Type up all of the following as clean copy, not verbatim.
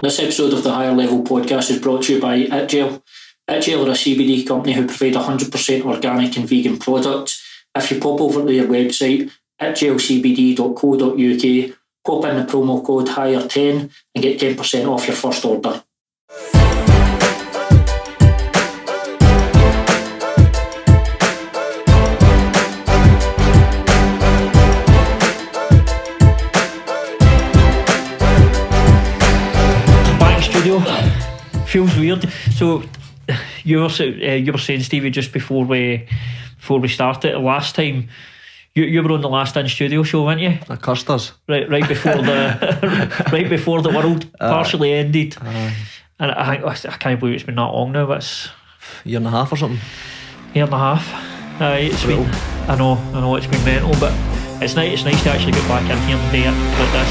This episode of the Higher Level Podcast is brought to you by ITGEL. ITGEL are a CBD company who provide 100% organic and vegan products. If you pop over to their website, itgelcbd.co.uk, pop in the promo code HIGHER10 and get 10% off your first order. Feels weird. So you were saying, Stevie, just before we started last time, you were on the Last In Studio show, weren't you? I cursed us right before the right before the world partially ended. And I can't believe it's been that long now. It's a year and a half or something. Year and a half. It's been. I know it's been mental, but it's nice to actually get back in here and do it like this.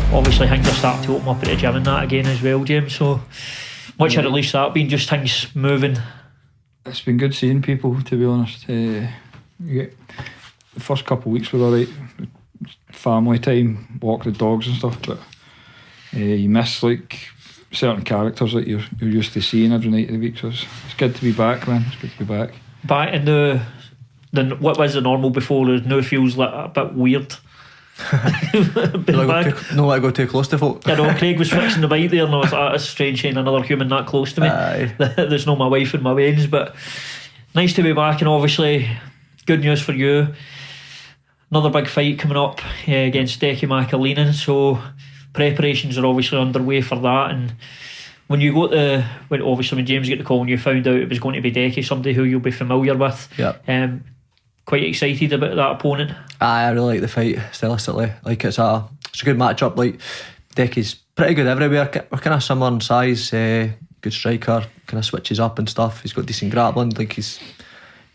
Obviously things are starting to open up at the gym and that again as well, James, so what's your release that been, just things moving? It's been good seeing people, to be honest. The first couple of weeks were alright, family time, walk the dogs and stuff, but you miss like certain characters that you're used to seeing every night of the week, so it's good to be back, man. It's good to be back. Back in the what was the normal before, it now feels like a bit weird. Don't want to go too close to folk. I know Craig was fixing the bike there and I was like, it's strange seeing another human that close to me. There's no my wife in my veins, but nice to be back. And obviously good news for you, another big fight coming up against Stevie Mcintosh, so preparations are obviously underway for that. And when you go to when James got the call and you found out it was going to be Decky, somebody who you'll be familiar with, quite excited about that opponent. I really like the fight stylistically. Like it's a good matchup. Like Decky's pretty good everywhere. We're kind of similar in size. Good striker. Kind of switches up and stuff. He's got decent grappling. Like he's a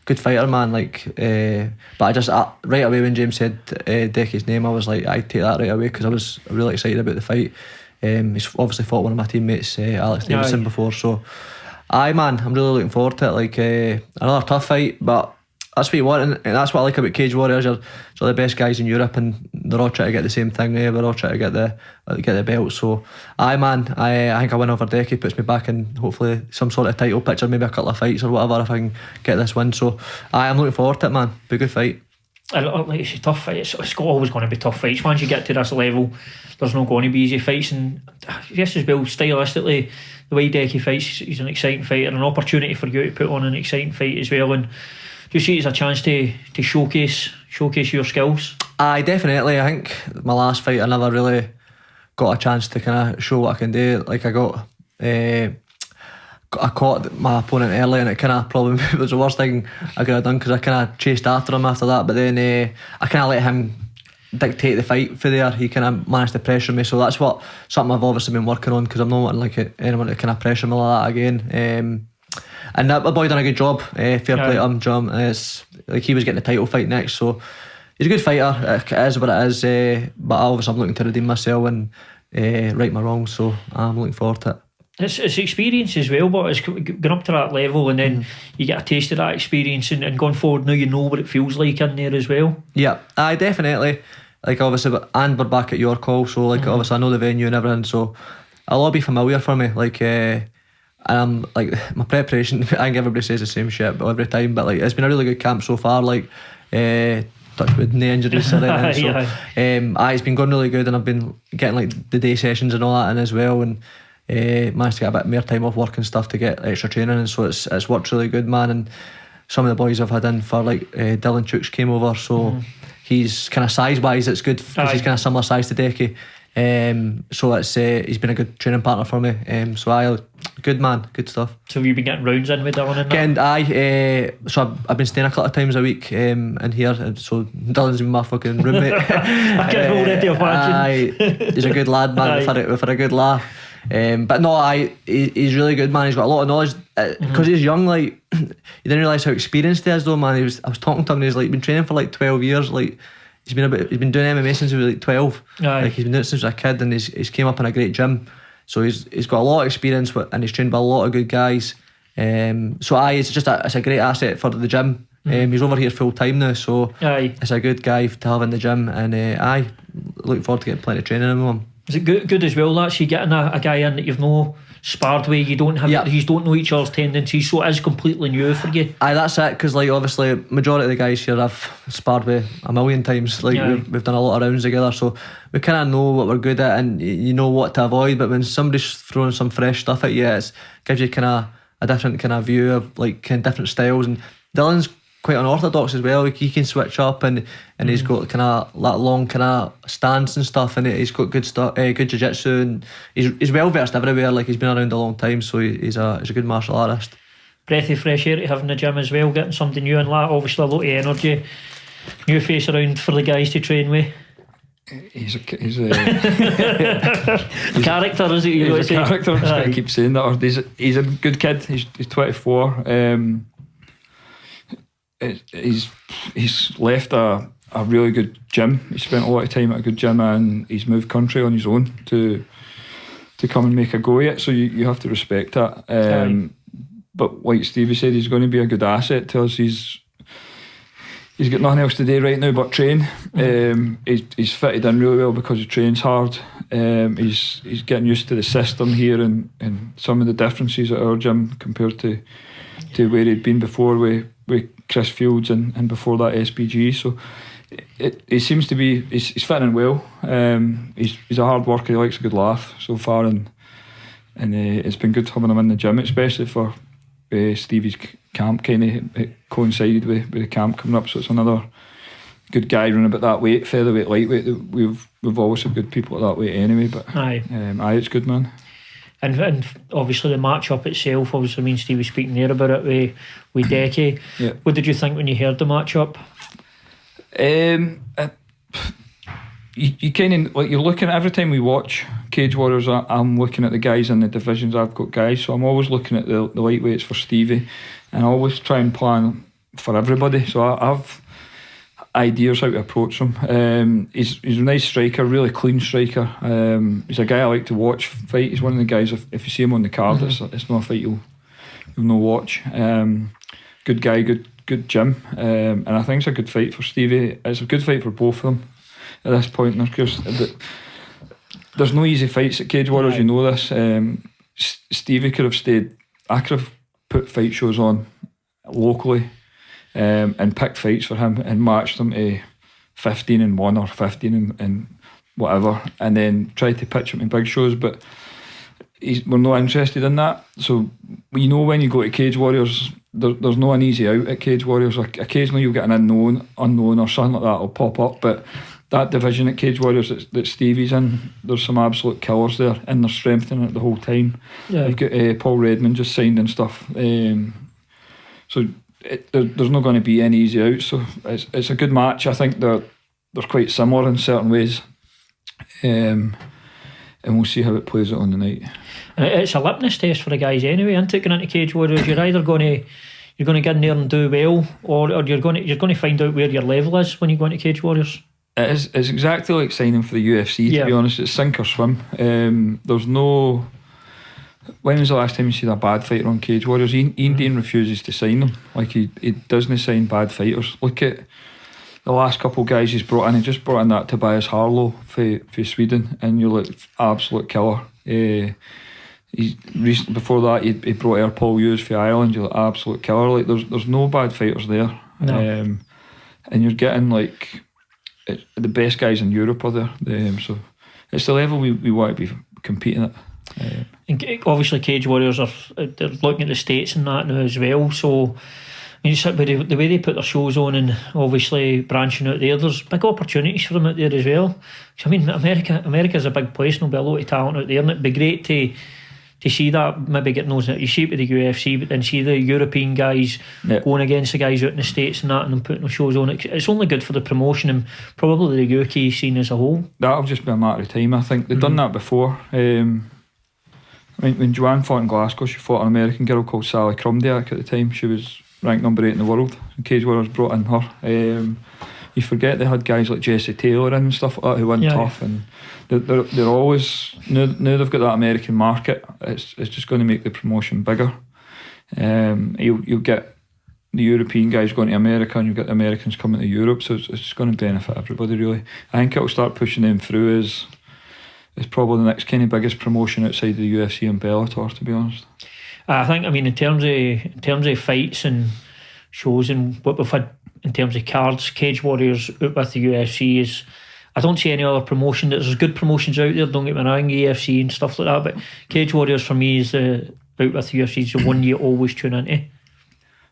good fighter, man. Like, but I just right away when James said Decky's name, I was like, I'd take that right away because I was really excited about the fight. He's obviously fought one of my teammates, Alex Davidson, before. So, man, I'm really looking forward to it. Like another tough fight, but that's what you want, and that's what I like about Cage Warriors. You're the best guys in Europe, and they're all trying to get the same thing. We're all trying to get the belt. So, I think I win over Decky puts me back in hopefully some sort of title picture, maybe a couple of fights or whatever if I can get this win. So, I'm looking forward to it, man. Be a good fight. Like it's a tough fight. It's always going to be tough fights. Once you get to this level, there's not going to be easy fights. And yes, as well, stylistically, the way Decky fights, he's an exciting fighter, an opportunity for you to put on an exciting fight as well. And do you see it as a chance to showcase your skills? Definitely. I think my last fight I never really got a chance to kind of show what I can do. Like I caught my opponent early and it kind of probably was the worst thing I could have done because I kind of chased after him after that, but then I kind of let him dictate the fight for there. He kind of managed to pressure me, so that's something I've obviously been working on because I'm not wanting like anyone to kind of pressure me like that again. And that boy done a good job. Fair play to him, John. It's like he was getting the title fight next, so he's a good fighter. It is what it is. But obviously I'm looking to redeem myself and right my wrongs. So I'm looking forward to it. It's experience as well, but it's going up to that level, and then you get a taste of that experience, and going forward now you know what it feels like in there as well. Yeah, I definitely. Like obviously, and we're back at your call, so like obviously I know the venue and everything, so it'll all be familiar for me. Like. And I'm like my preparation, I think everybody says the same shit but every time, but like it's been a really good camp so far, like touch with no injuries or anything. So it's been going really good, and I've been getting like the day sessions and all that in as well, and managed to get a bit more time off work and stuff to get extra training, and so it's worked really good, man. And some of the boys I've had in for like Dylan Chooks came over, so he's kind of size wise it's good because he's kind of similar size to Decky. So it's he's been a good training partner for me. So good man, good stuff. So have you been getting rounds in with Dylan and that? So I've been staying a couple of times a week in here, and so Dylan's been my fucking roommate. I can already imagine. He's a good lad, man. We've had a good laugh. But no, he's really good, man. He's got a lot of knowledge because he's young. Like, you didn't realise how experienced he is, though, man. I was talking to him, and he's like been training for like 12 years. Like, he's been doing MMA since he was like 12. Aye. Like, he's been doing it since he was a kid, and he's came up in a great gym. So he's got a lot of experience and he's trained by a lot of good guys. So it's a great asset for the gym. He's over here full time now, so it's a good guy to have in the gym, and look forward to getting plenty of training in with him. Is it good as well, actually getting a guy in that you've no sparred with, you don't know each other's tendencies, so it is completely new for you? That's it, because like obviously majority of the guys here I've sparred with a million times. Like we've done a lot of rounds together, so we kind of know what we're good at, and you know what to avoid. But when somebody's throwing some fresh stuff at you, it gives you kind of a different kind of view of like kind of different styles. And Dylan's quite unorthodox as well. Like, he can switch up, and he's got kind of that long kind of stance and stuff, and he's got good stuff, good jiu-jitsu, and he's well versed everywhere. Like, he's been around a long time, so he's a good martial artist. Breath of fresh air to have in the gym as well, getting something new and that. Obviously a lot of energy, new face around for the guys to train with. He's a character, is it? He's a character. I keep saying that. He's a good kid. He's 24. He's left a really good gym. He spent a lot of time at a good gym, and he's moved country on his own to come and make a go at it. So you have to respect that. But like Stevie said, he's going to be a good asset to us. He's got nothing else to do right now but train. He's fitted in really well because he trains hard. He's getting used to the system here and some of the differences at our gym compared to where he'd been before with Chris Fields and before that SPG. So it seems to be he's fitting in well. He's a hard worker. He likes a good laugh so far, and it's been good having him in the gym, especially for Stevie's camp. Kind of it coincided with the camp coming up, so it's another good guy running about that weight, featherweight, lightweight. We've always had good people at that weight anyway. But it's good, man. And obviously the match-up itself, obviously, me and Stevie speaking there about it with Decky. Yeah. What did you think when you heard the match-up? You kind of, like, you're looking at, every time we watch Cage Warriors, I'm looking at the guys in the divisions. I've got guys, so I'm always looking at the lightweights for Stevie, and I always try and plan for everybody. So I've ideas how to approach him. He's a nice striker, really clean striker. He's a guy I like to watch fight. He's one of the guys, if you see him on the card, it's not a fight you'll not watch. Good guy, good gym, and I think it's a good fight for Stevie. It's a good fight for both of them at this point. And of course, there's no easy fights at Cage Warriors, you know this. Stevie could have stayed. I could have put fight shows on locally and picked fights for him and matched them to 15-1 or 15 and whatever, and then tried to pitch him in big shows, but we're not interested in that. So you know, when you go to Cage Warriors, there's no an easy out at Cage Warriors. Like, occasionally you'll get an unknown or something like that will pop up, but that division at Cage Warriors that Stevie's in, there's some absolute killers there, and they're strengthening it the whole time. They've got Paul Redmond just signed and stuff, so there's not going to be any easy out. So it's a good match. I think they're quite similar in certain ways, and we'll see how it plays out on the night. And it's a litmus test for the guys anyway, isn't it? Going into Cage Warriors, you're either going to get in there and do well, or you're going to find out where your level is when you go into Cage Warriors. It's exactly like signing for the UFC, to be honest. It's sink or swim. There's no... When was the last time you seen a bad fighter on Cage Warriors? Ian Dean refuses to sign them. Like, he doesn't sign bad fighters. Look at the last couple of guys he's brought in. He just brought in that Tobias Harlow for Sweden, and you're like, absolute killer. Before that, he brought Air Paul Hughes for Ireland. You're like, absolute killer. Like, there's no bad fighters there. No. And you're getting like the best guys in Europe are there. So it's the level we want to be competing at. And obviously Cage Warriors they're looking at the States and that now as well, so you sit with the way they put their shows on, and obviously branching out there's big opportunities for them out there as well. I mean, America's a big place, and there'll be a lot of talent out there, and it'd be great to see that, maybe get those, you see it with the UFC, but then see the European guys going against the guys out in the States and that, and them putting their shows on. It's only good for the promotion and probably the UK scene as a whole. That'll just be a matter of time. I think they've done that before. When Joanne fought in Glasgow, she fought an American girl called Sally Krumdiak at the time. She was ranked number 8 in the world. And Cage Warriors brought in her. You forget they had guys like Jesse Taylor in and stuff like that who went tough, and they're always now they've got that American market. It's just going to make the promotion bigger. You'll get the European guys going to America, and you'll get the Americans coming to Europe. So it's just going to benefit everybody, really. I think it'll start pushing them through as probably the next kind of biggest promotion outside of the UFC and Bellator, to be honest. I think, in terms of fights and shows and what we've had in terms of cards, Cage Warriors out with the UFC is, I don't see any other promotion. There's good promotions out there, don't get me wrong, UFC and stuff like that, but Cage Warriors for me is out with the UFC is the one you always tune into.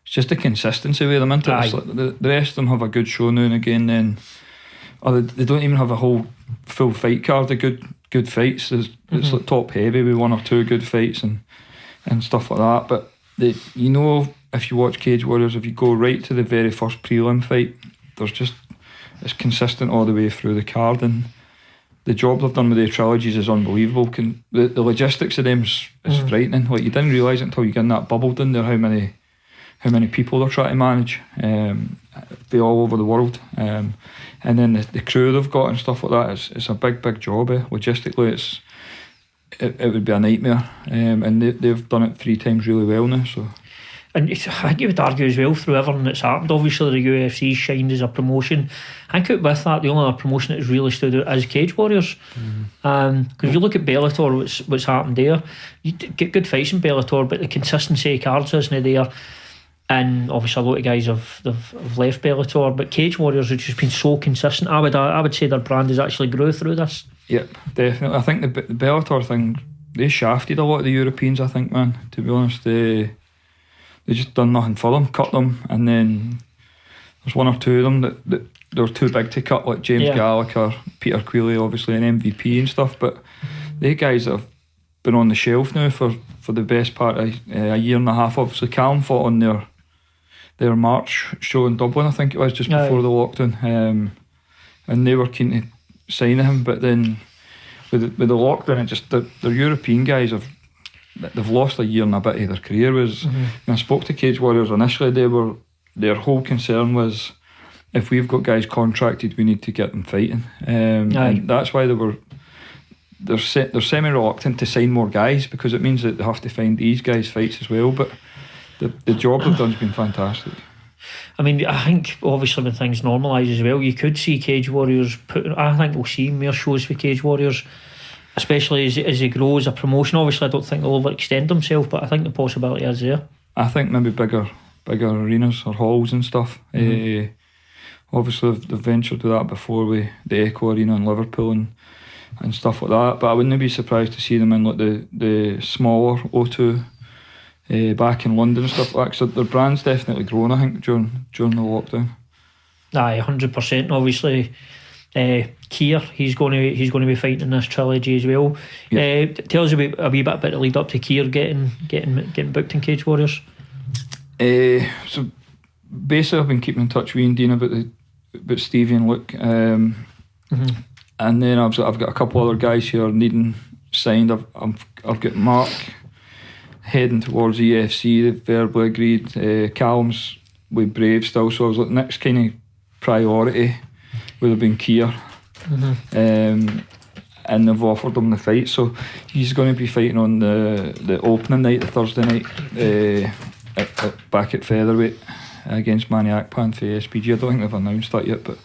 It's just the consistency with them, isn't it? It's like the rest of them have a good show now and again, then they don't even have a whole full fight card of good fights. It's like top heavy with 1 or 2 good fights and stuff like that. But if you watch Cage Warriors, if you go right to the very first prelim fight, it's consistent all the way through the card, and the job they've done with the trilogies is unbelievable. The logistics of them is frightening. Like, you didn't realise it until you get in that bubble down there how many people they're trying to manage, be all over the world, and then the crew they've got and stuff like that. It's a big job. Logistically, it would be a nightmare, and they've done it 3 times really well now. So. And I think you would argue as well, through everything that's happened, obviously the UFC shined as a promotion. I think with that, the only other promotion that has really stood out is Cage Warriors. Because if you look at Bellator, what's happened there, you get good fights in Bellator, but the consistency of cards isn't there. And obviously a lot of guys have left Bellator, but Cage Warriors have just been so consistent. I would say their brand has actually grew through this. Yep, definitely. I think the Bellator thing, they shafted a lot of the Europeans, I think, man, to be honest. They just done nothing for them, cut them, and then there's 1 or 2 of them that they were too big to cut, like James Gallagher, Peter Queally, obviously an MVP and stuff. But they guys that have been on the shelf now for the best part of a year and a half. Obviously Callum fought on their March show in Dublin, I think it was, just before the lockdown, and they were keen to sign him, but then with the lockdown, the European guys they've lost a year and a bit of their career. When I spoke to Cage Warriors initially, their whole concern was, if we've got guys contracted, we need to get them fighting, and that's why they're semi-reluctant to sign more guys, because it means that they have to find these guys fights as well. But the job they've done has been fantastic. I think obviously when things normalise as well, you could see Cage Warriors I think we'll see more shows for Cage Warriors, especially as they grow as a promotion. Obviously I don't think they'll overextend themselves, but I think the possibility is there. I think maybe bigger arenas or halls and stuff. Obviously they've ventured with that before, with the Echo Arena in Liverpool and stuff like that, but I wouldn't be surprised to see them in like the smaller O2 back in London and stuff like that. So their brand's definitely grown, I think, during the lockdown. 100%. Obviously Keir, he's going to be fighting in this trilogy as well. Tell us a wee bit about the lead up to Keir getting booked in Cage Warriors. So basically I've been keeping in touch with Ian Dean about Stevie and Luke, and then I've got a couple other guys here needing signed. I've got Mark heading towards the UFC. They've verbally agreed. Callum's with Brave still, so I was like, next kind of priority would have been Keir, and they've offered him the fight, so he's going to be fighting on the opening night, the Thursday night, back at featherweight against Manny Akpan for SPG. I don't think they've announced that yet, but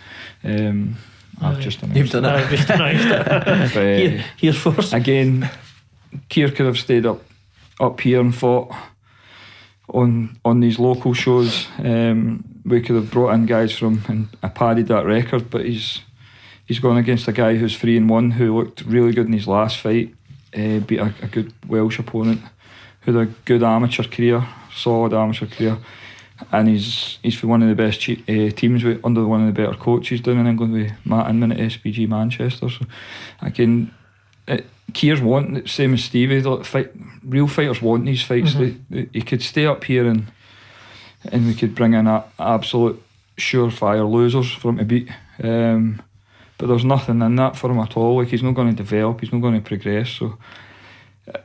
I've just announced. You've done it. I've just announced it. Here's first. Again, Keir could have stayed up here and fought on these local shows. We could have brought in guys from and padded that record, but he's gone against a guy who's 3-1, who looked really good in his last fight, beat a good Welsh opponent who had a good amateur career, solid amateur career, and he's for one of the best teams under one of the better coaches down in England, with Matt Inman at SPG Manchester. So again, Keir's wanting it, same as Stevie. Real fighters want these fights. He could stay up here and we could bring in absolute surefire losers for him to beat. But there's nothing in that for him at all. Like, he's not going to develop, he's not going to progress. So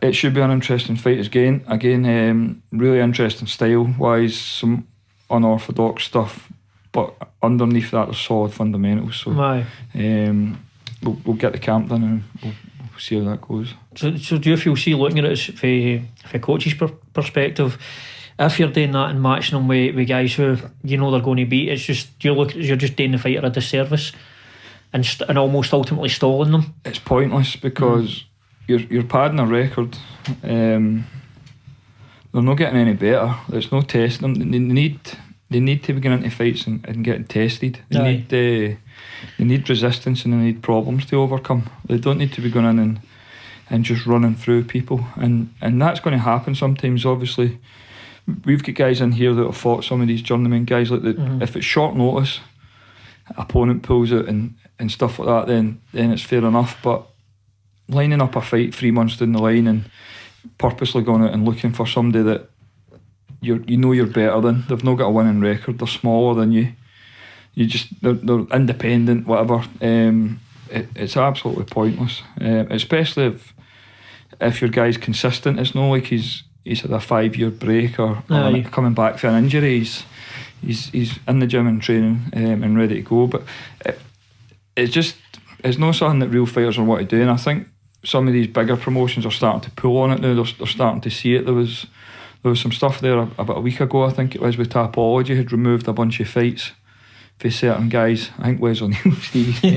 it should be an interesting fight. Again, really interesting style-wise, some unorthodox stuff, but underneath that there's solid fundamentals. So we'll get the camp done and we'll see how that goes. So do you feel, see, looking at it from a coach's perspective, if you're doing that and matching them with guys who you know they're going to beat, it's just you're just doing the fighter a disservice and almost ultimately stalling them? It's pointless because you're padding a record. They're not getting any better. There's no testing them. They need to be getting into fights and getting tested. They need resistance and they need problems to overcome. They don't need to be going in and just running through people. And that's going to happen sometimes, obviously. We've got guys in here that have fought some of these journeyman guys. Like if it's short notice, opponent pulls it and stuff like that, then it's fair enough. But lining up a fight 3 months down the line and purposely going out and looking for somebody that you know you're better than, they've not got a winning record, they're smaller than you, they're independent, whatever. It's absolutely pointless, especially if your guy's consistent. It's not like he's had a 5-year break or coming back from an injury. He's in the gym and training and ready to go. But it's not something that real fighters are wanting to do. And I think some of these bigger promotions are starting to pull on it now. They're starting to see it. There was some stuff there about a week ago, I think it was, with Tapology had removed a bunch of fights for certain guys. I think Wes O'Neill, Stevie.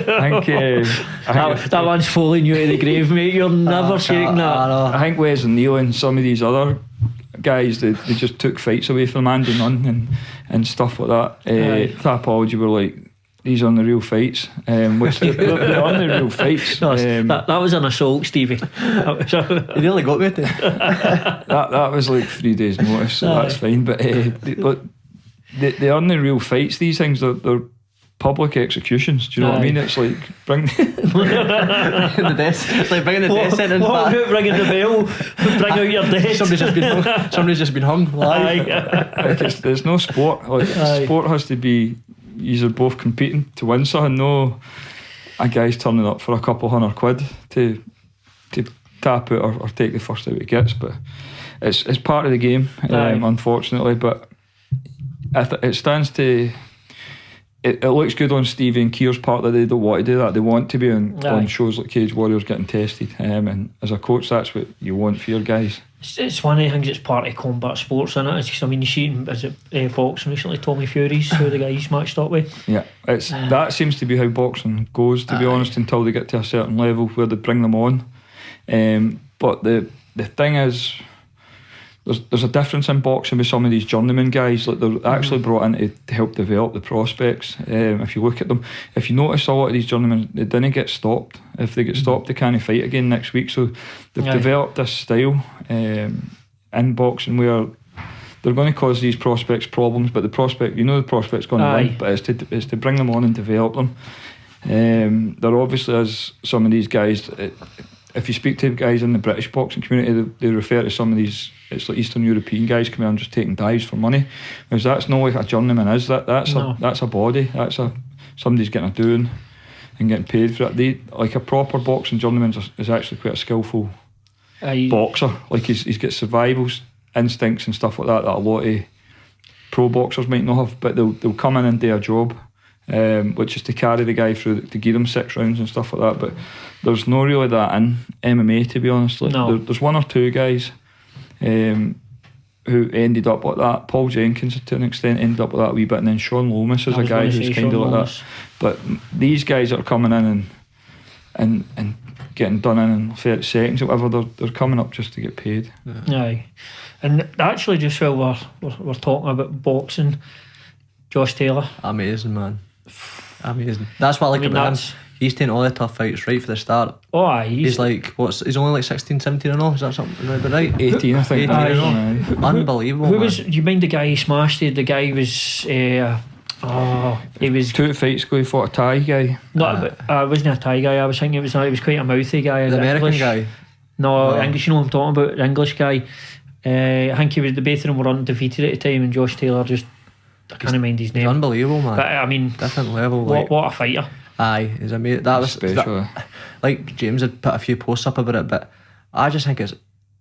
I think that one's falling you to the grave, mate. You're never shaking that. I think Wes O'Neill and some of these other guys, they just took fights away from Andy Nunn and stuff like that. Tapology were like, these are the real fights, which they're on the real fights. No, that was an assault, Stevie. You nearly got me at it. that was like 3 days notice, so that's fine. But they are the real fights. These things, they're public executions. Do you know what I mean? It's like bring the death. It's like bringing the death sentence back. Ringing the bell. Bring out your death. Somebody's just been hung live. There's no sport. Like sport has to be. You're both competing to win something. No, a guy's turning up for a couple £100 to tap out or take the first out he gets. But it's part of the game, unfortunately. But it stands to. It looks good on Stevie and Keir's part that they don't want to do that. They want to be on shows like Cage Warriors getting tested. And as a coach, that's what you want for your guys. It's one of the things that's part of combat sports, isn't it? I mean, you see, is it boxing recently? Tommy Fury's who the guys matched up with. Yeah, that seems to be how boxing goes, to be honest, until they get to a certain level where they bring them on. But the thing is, there's a difference in boxing with some of these journeyman guys. Like they're actually brought in to help develop the prospects. If you look at them, if you notice a lot of these journeymen, they didn't get stopped. If they get stopped, they can't fight again next week. So they've developed this style in boxing where they're going to cause these prospects problems, but the prospect's going to win, but it's to bring them on and develop them. They're obviously, as some of these guys, if you speak to guys in the British boxing community, they refer to some of these, it's like Eastern European guys coming on just taking dives for money, whereas that's not like a journeyman is. That's a body, somebody's getting a doing and getting paid for it. Like a proper boxing journeyman is actually quite a skillful boxer. Like he's got survival instincts and stuff like that a lot of pro boxers might not have, but they'll come in and do a job, which is to carry the guy through, to give him 6 rounds and stuff like that. But there's no really that in MMA, to be honest. Like, there's 1 or 2 guys who ended up like that. Paul Jenkins, to an extent, ended up like that a wee bit, and then Sean Lomas is a guy who's kind of like that. But these guys that are coming in and getting done in 30 seconds or whatever, they're coming up just to get paid. Aye. And actually, just while we're talking about boxing, Josh Taylor, amazing, man, amazing. That's what I like about him. He's taking all the tough fights right for the start. Oh, aye. He's like, he's only like 16, 17 and all. Is that something? Is that right? 18, I think. 18, unbelievable. Who was? Do you mind the guy he smashed? The guy was. He was 2 fights ago. He fought a Thai guy. No, it wasn't a Thai guy. I was thinking it was quite a mouthy guy. The American English guy. No, English. You know what I'm talking about? The English guy. I think he was. The both of them were undefeated at the time, and Josh Taylor just. I can't mind his name. Unbelievable, man. But I mean, different level. What a fighter. Aye, he's amazing. That was special. Like James had put a few posts up about it, but I just think it's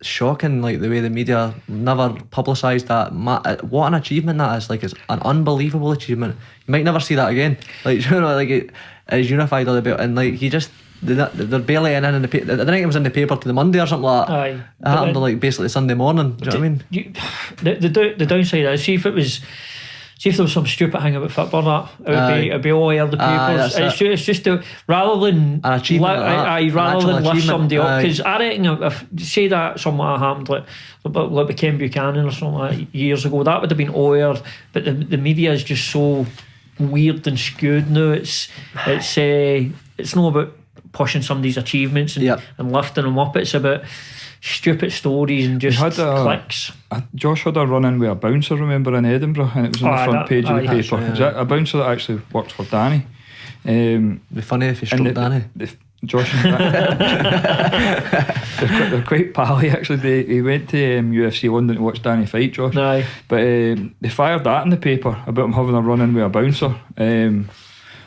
shocking, like the way the media never publicised that. What an achievement that is! Like, it's an unbelievable achievement. You might never see that again. Like, you know, like it is unified all the belt, and like they're barely in the paper. I think it was in the paper to the Monday or something like that. Aye, it happened to like basically Sunday morning. Do you know what I mean? The downside is, see if there was some stupid thing about football, that it'd be all over the papers. It's just rather than an achievement, lift somebody up, because I reckon if say that something like happened like with Ken Buchanan or something like that years ago, that would have been all aired. But the media is just so weird and skewed now. It's not about pushing somebody's achievements and lifting them up. It's about stupid stories and just clicks. Josh had a run-in with a bouncer, remember, in Edinburgh, and it was on the front page of the paper. Is that a bouncer that actually worked for Danny? It'd be funny if he stroked Danny. Josh and they're quite pally actually. He went to UFC London to watch Danny fight, Josh. Aye. But they fired that in the paper about him having a run-in with a bouncer.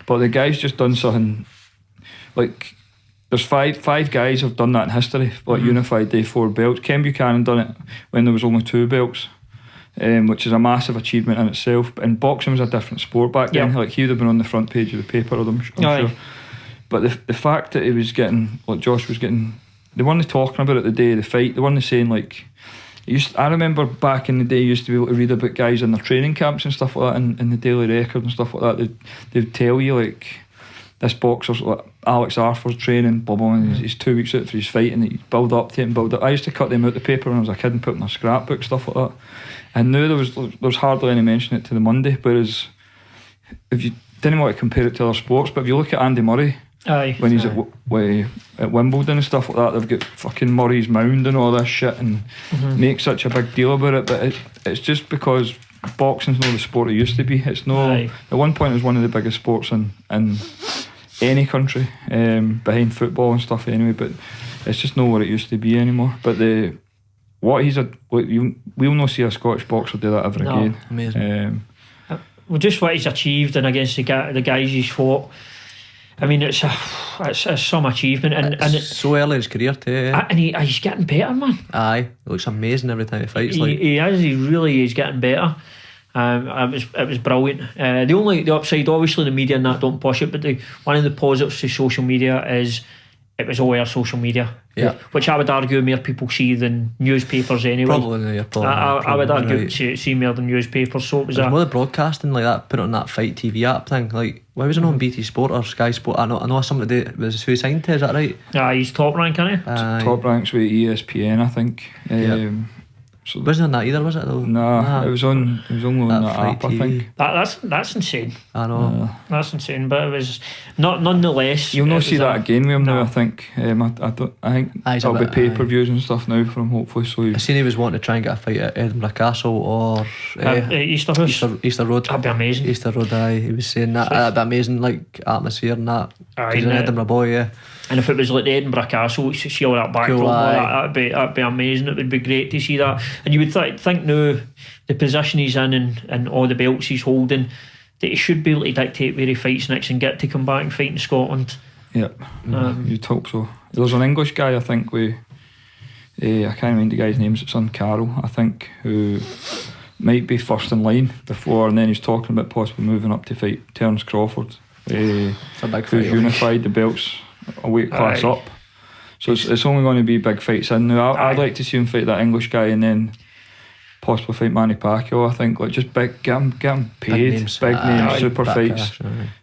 But the guy's just done something like... There's five guys have done that in history, like unified day 4 belts. Ken Buchanan done it when there was only 2 belts, which is a massive achievement in itself. And boxing was a different sport back then. Like, he would have been on the front page of the paper, I'm sure. But the fact that he was getting, like Josh was getting, they weren't talking about it the day of the fight. They weren't saying like, I remember back in the day, you used to be able to read about guys in their training camps and stuff like that, in the Daily Record and stuff like that. They'd tell you like, this boxer's like Alex Arthur's training, blah blah, and he's 2 weeks out for his fight, and he'd build up to it and build up. I used to cut them out the paper when I was a kid and put them in a scrapbook, stuff like that. And now there's hardly any mention it to the Monday. Whereas if you didn't want to compare it to other sports, but if you look at Andy Murray, when he's at Wimbledon and stuff like that, they've got fucking Murray's Mound and all this shit, and make such a big deal about it. But it's just because boxing's not the sport it used to be. It's no. At one point, it was one of the biggest sports in any country, behind football and stuff anyway, but it's just not what it used to be anymore. But we'll not see a Scottish boxer do that ever again. Amazing. Well, just what he's achieved and against the guys he's fought, I mean, it's some achievement, and it's so early in his career too. And he's getting better, man. Aye, he looks amazing every time he fights. He really is getting better. It was brilliant. The upside, obviously, the media and that don't push it, but one of the positives to social media is it was all our social media, which I would argue more people see than newspapers anyway. Probably. I would argue see more than newspapers. So it was more the broadcasting like that, put it on that Fight TV app thing. Like, why was it on BT Sport or Sky Sport? I know somebody was who signed to, is that right? He's Top Rank, isn't he? Top Rank's with ESPN, I think. So wasn't on that either, was it though? It was only on that app, TV. I think. That's insane. I know. That's insane, but it was nonetheless. You'll not see that again with him now, I think. I think there'll be pay-per-views and stuff now for him, hopefully. So I seen he was wanting to try and get a fight at Edinburgh Castle or Easter Road. That'd be amazing. Easter Road, aye. He was saying that'd be amazing, like atmosphere and that. He's an Edinburgh boy, yeah. And if it was like the Edinburgh Castle, see all that backdrop, cool, that'd be amazing. It would be great to see that. And you would think now, the position he's in and all the belts he's holding, that he should be able to dictate where he fights next and get to come back and fight in Scotland. Yep, you'd hope so. There's an English guy, I think, I can't remember the guy's name, it's on Carroll, I think, who might be first in line before, and then he's talking about possibly moving up to fight Terence Crawford, who's unified the belts a weight class up. So it's only going to be big fights in now. I'd like to see him fight that English guy and then possibly fight Manny Pacquiao. I think, like, just get him paid, big names, super fights.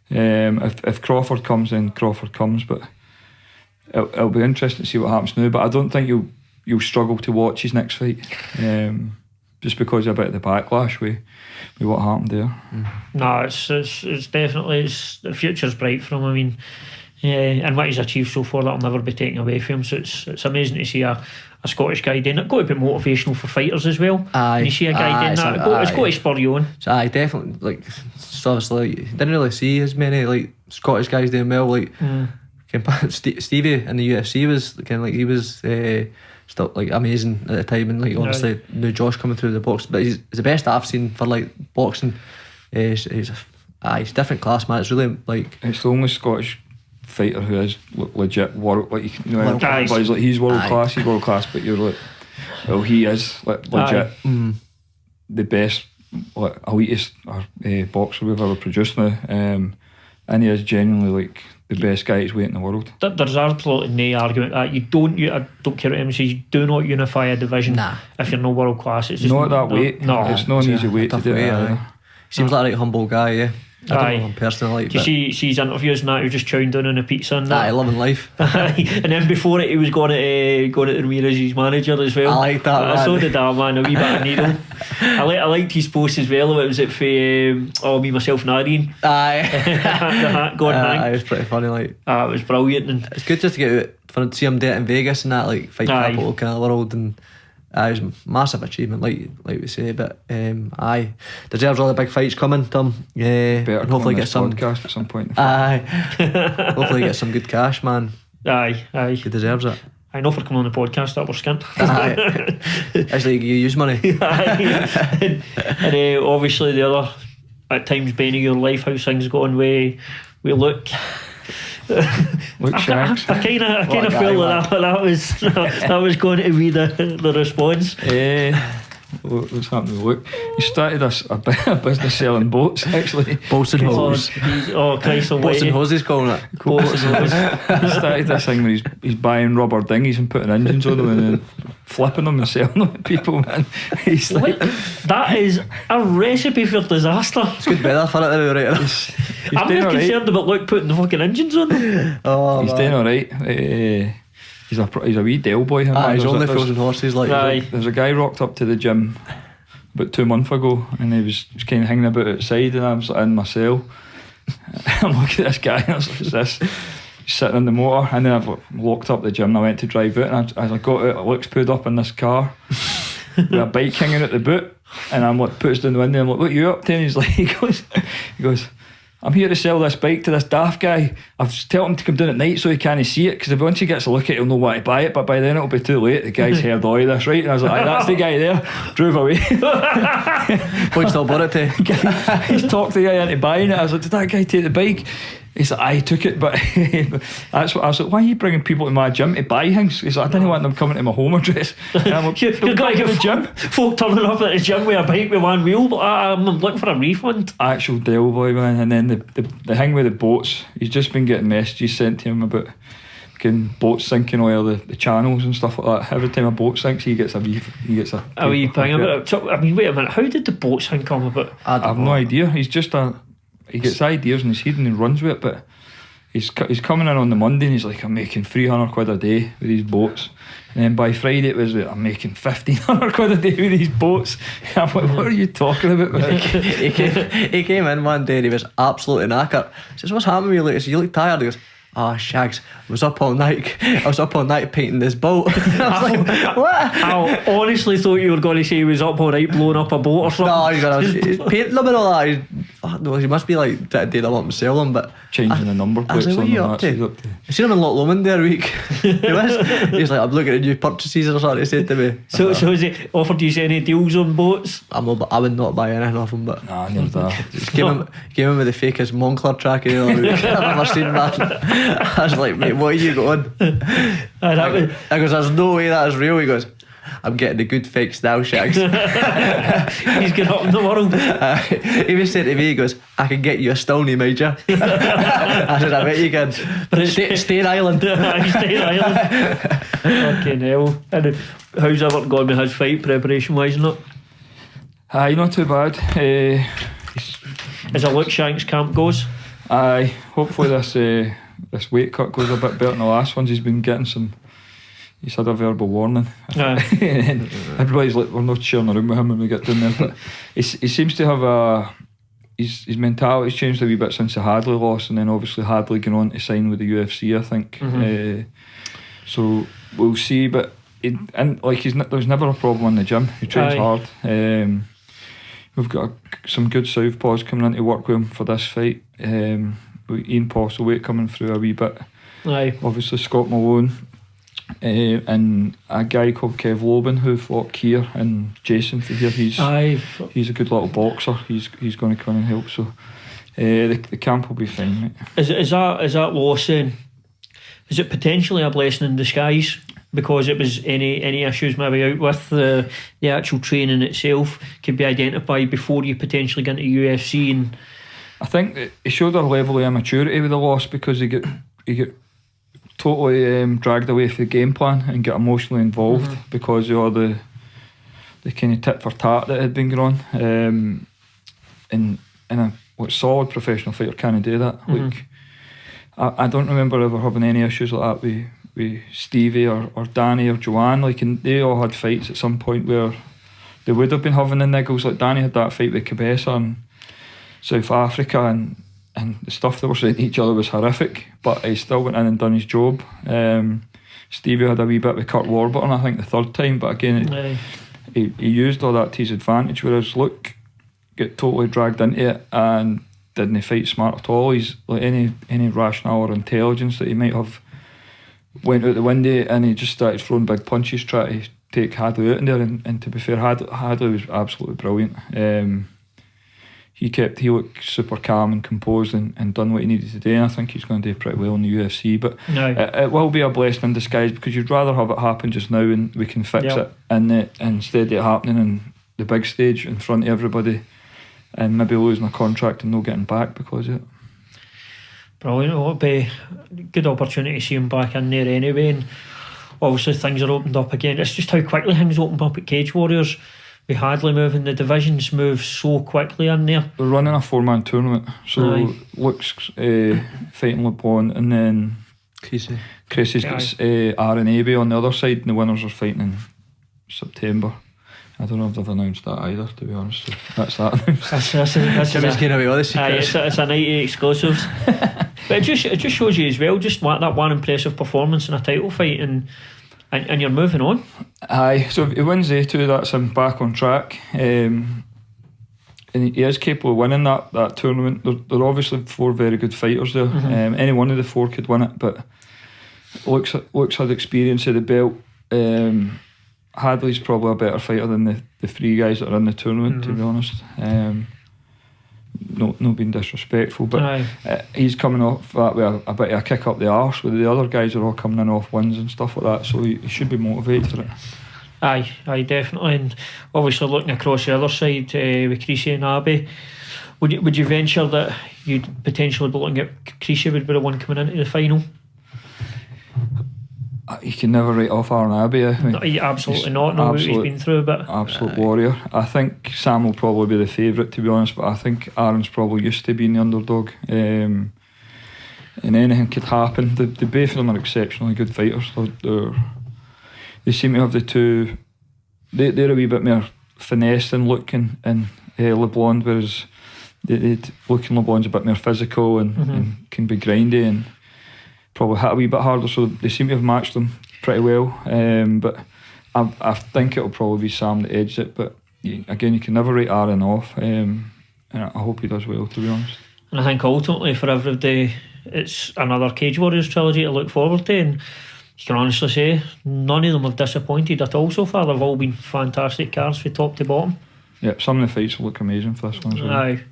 If Crawford comes, then Crawford comes. But it'll be interesting to see what happens now. But I don't think you'll struggle to watch his next fight, just because of a bit of the backlash with what happened there. No, it's definitely the future's bright for him. I mean. And what he's achieved so far, that'll never be taken away from him. So it's amazing to see a Scottish guy doing it. Got to be motivational for fighters as well. When you see a guy doing that, it's got to spur you on. So definitely, like, so obviously, you didn't really see as many like Scottish guys doing well. Like Stevie in the UFC was kind of like, he was still like amazing at the time, and like honestly, new Josh coming through the box, but he's the best I've seen for like boxing. He's different class, man. It's really like, it's the only Scottish fighter who is legit world, like you know, World class. everybody's like he's world class, but you're like, well, he is like legit the best, like elitist boxer we've ever produced now, and he is genuinely like the best guy he's weight in the world. There's absolutely no argument that I don't care what anyone says, you do not unify a division if you're no world class. It's just not that weight. No, it's not an easy weight to do. Seems like a right humble guy, yeah. I don't know him personally. Do you see his interviews and that? He was just chowing down on a pizza and that. Loving life. And then before it, he was going to Ramirez's manager as well. I like that, man. So did that, man. A wee bit of needle. I liked his post as well. It was it for me, myself, and Irene. Aye. The hat going hang. It was pretty funny. Like, it was brilliant. And it's good just to get out, to see him do it in Vegas and that, like fight capital kind of world, and it was a massive achievement, like we say. But deserves all the big fights coming, Tom. Yeah, better and hopefully come on get this some podcast at some point. Hopefully get some good cash, man. He deserves it. I know for coming on the podcast that we're skint. It's like you use money. and obviously the other at times bane of your life, how's things going with Luke? Luke Shanks. I kind of feel that was going to be the response. What's happening with Luke? He started a business selling boats, actually. Boats and hose. Christ almighty. Boats and hoses, calling it. Boats and hoses. He started this thing where he's buying rubber dinghies and putting engines on them and then flipping them and selling them to people, man. He's like, that is a recipe for disaster. It's good weather for it anyway, right? I'm not concerned about Luke putting the fucking engines on them. He's doing alright. He's a wee Dale boy. He's only frozen horses. There's a guy rocked up to the gym about 2 months ago, and he was kind of hanging about outside, and I was in my cell. I'm looking at this guy, and I was like, "What's this?" He's sitting in the motor, and then I've locked up the gym. And I went to drive out, and as I got out, Luke's put up in this car with a bike hanging out the boot, and I'm like, puts down the window. I'm like, "What are you up to?" And he's like, he goes. I'm here to sell this bike to this daft guy. I've just told him to come down at night so he can't see it, because if once he gets a look at it, he'll know why to buy it, but by then it'll be too late. The guy's heard all of this, right? And I was like, that's the guy there. Drove away. What still bought it to? He's talked the guy into buying it. I was like, did that guy take the bike? He's like, I took it, but that's what I was like, why are you bringing people to my gym to buy things? He's like, I didn't want them coming to my home address. And I'm like, you're going to the gym. Folk turning up at the gym with a bike with one wheel, but I'm looking for a refund. Actual Dale boy, man. And then the thing with the boats, he's just been getting messages sent to him about boats sinking oil the channels and stuff like that. Every time a boat sinks, he gets a wee thing about it. So, I mean, wait a minute, how did the boat sink come about? I have no idea. He's just he gets ideas in his head and he runs with it, but he's coming in on the Monday and he's like, I'm making 300 quid a day with these boats, and then by Friday it was like, I'm making 1,500 quid a day with these boats. I'm like, what are you talking about, man? he came in one day and he was absolutely knackered. He says, what's happening with you? He says, you look tired. He goes, Shags, I was up all night painting this boat. I was like, what? I honestly thought you were going to say he was up all night blowing up a boat or something. No, he's painting them and all that. He must be like trying to do them up and sell them, but changing the number plates. I was like, what are you up to? I seen him in Loch Lomond the other week. He's like, I'm looking at new purchases or something, he said to me. So has he offered you any deals on boats? I would not buy anything off him, but nah, near that. He came in with the fakest Moncler track the other week I've ever seen, man. I was like, mate, what are you going? I goes, there's no way that is real. He goes, I'm getting the good fix now, Shags. He's getting up in the world. He was saying to me, he goes, I can get you a Stoney, Major. I said, I bet you can. But stay in Ireland. Stay in Ireland. Fucking hell. And how's Everton gone with his fight preparation wise, not? Aye, not too bad. As a Luke Shanks camp goes? Aye, hopefully this weight cut goes a bit better than the last ones. He's been getting some. He's had a verbal warning. Everybody's like, we're not sharing a room with him when we get down there. But he seems to have his mentality's changed a wee bit since the Hadley loss, and then obviously Hadley going on to sign with the UFC, I think. Mm-hmm. So we'll see. But there's never a problem in the gym. He trains hard. We've got some good southpaws coming in to work with him for this fight. Ian Postlewaite coming through a wee bit. Aye. Obviously Scott Malone, and a guy called Kev Lobin who fought Keir, and Jason to hear he's a good little boxer. He's going to come and help. So The camp will be fine, mate. Is that loss then? Is it potentially a blessing in disguise because it was any issues maybe out with the actual training itself could be identified before you potentially get into UFC? And I think that he showed a level of immaturity with the loss because he get totally dragged away from the game plan and get emotionally involved because of all the kind of tit for tat that had been going on. And a solid professional fighter can't do that. Like, I don't remember ever having any issues like that with Stevie or Danny or Joanne. Like, and they all had fights at some point where they would have been having the niggles. Like Danny had that fight with Cabeza in South Africa, and the stuff they were saying to each other was horrific, but he still went in and done his job. Stevie had a wee bit with Kurt Warburton, I think, the third time, but again, he used all that to his advantage, whereas Luke get totally dragged into it and didn't fight smart at all. He's like any rationale or intelligence that he might have went out the window, and he just started throwing big punches trying to take Hadley out in there, and to be fair, Hadley was absolutely brilliant. He looked super calm and composed and done what he needed to do, and I think he's going to do pretty well in the UFC. But it will be a blessing in disguise because you'd rather have it happen just now and we can fix it instead of it happening in the big stage in front of everybody and maybe losing a contract and no getting back because of it. Brilliant. It'll be a good opportunity to see him back in there anyway, and obviously things are opened up again. It's just how quickly things opened up at Cage Warriors. With Hadley moving, the divisions move so quickly in there. We're running a 4-man tournament, so Luke's fighting LeBron, and then Creasy's got Aaron Abbey on the other side, and the winners are fighting in September. I don't know if they've announced that either, to be honest. So that's that. Jimmy's getting away with the secrets. It's a night of exclusives. But it just shows you as well, just that one impressive performance in a title fight, and you're moving on. Aye, so if he wins A2, that's him back on track. And he is capable of winning that tournament. There are obviously 4 very good fighters there. Any one of the 4 could win it, but Luke's had experience of the belt. Hadley's probably a better fighter than the 3 guys that are in the tournament, to be honest. Not being disrespectful, but he's coming off that with a bit of a kick up the arse, where the other guys are all coming in off wins and stuff like that, so he should be motivated for it. Aye, definitely. And obviously looking across the other side with Creasy and Abbey, would you venture that you'd potentially be looking at Creasy would be the one coming into the final? You can never write off Aaron Abbey. Absolutely not. No, what he's been through, but absolute warrior. I think Sam will probably be the favourite, to be honest, but I think Aaron's probably used to being the underdog. And anything could happen. The both of them are exceptionally good fighters. They seem to have the two. They're a wee bit more finesse than Luke and LeBlanc, whereas Luke and LeBlanc's a bit more physical and can be grindy and probably hit a wee bit harder, so they seem to have matched them pretty well. But I think it'll probably be Sam that edged it. But again, you can never write Aaron off, and I hope he does well, to be honest. And I think ultimately for everybody, it's another Cage Warriors trilogy to look forward to, and you can honestly say none of them have disappointed at all so far. They've all been fantastic cards from top to bottom. Yeah, some of the fights will look amazing for this one as well. Aye.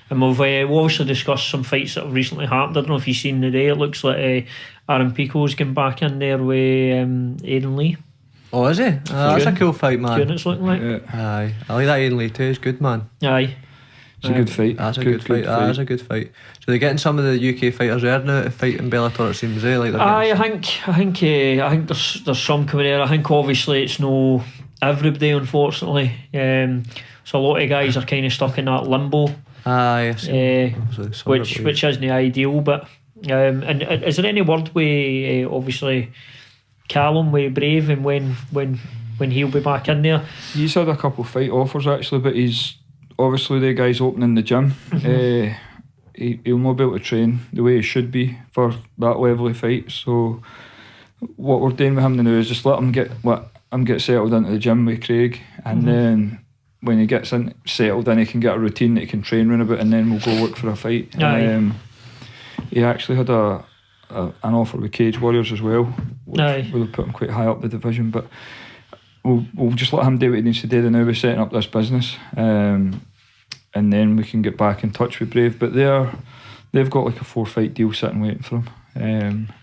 And we've also discussed some fights that have recently happened. I don't know if you've seen today. It looks like Aaron Pico's getting back in there with Aidan Lee. Oh, is he? That's a cool fight, man. It's looking like. Yeah. Aye, I like that Aidan Lee too. He's good, man. Aye. It's a good fight. That's a good fight. That is a good fight. So they're getting some of the UK fighters there now to fight in Bellator, it seems, like they're I think there's some coming there. I think obviously it's no everybody, unfortunately. So a lot of guys are kind of stuck in that limbo. Yes. Which isn't ideal, but and is there any word with obviously Callum with Brave and when he'll be back in there? He's had a couple of fight offers actually, but he's obviously the guy's opening the gym. He'll not be able to train the way he should be for that level of fight. So what we're doing with him now is just let him get settled into the gym with Craig, and then when he gets settled in, he can get a routine that he can train round about, and then we'll go look for a fight. He actually had an offer with Cage Warriors as well, which would have put him quite high up the division, but we'll just let him do what he needs to do now. We're setting up this business, and and then we can get back in touch with Brave. But they've got like a 4-fight deal sitting waiting for them. And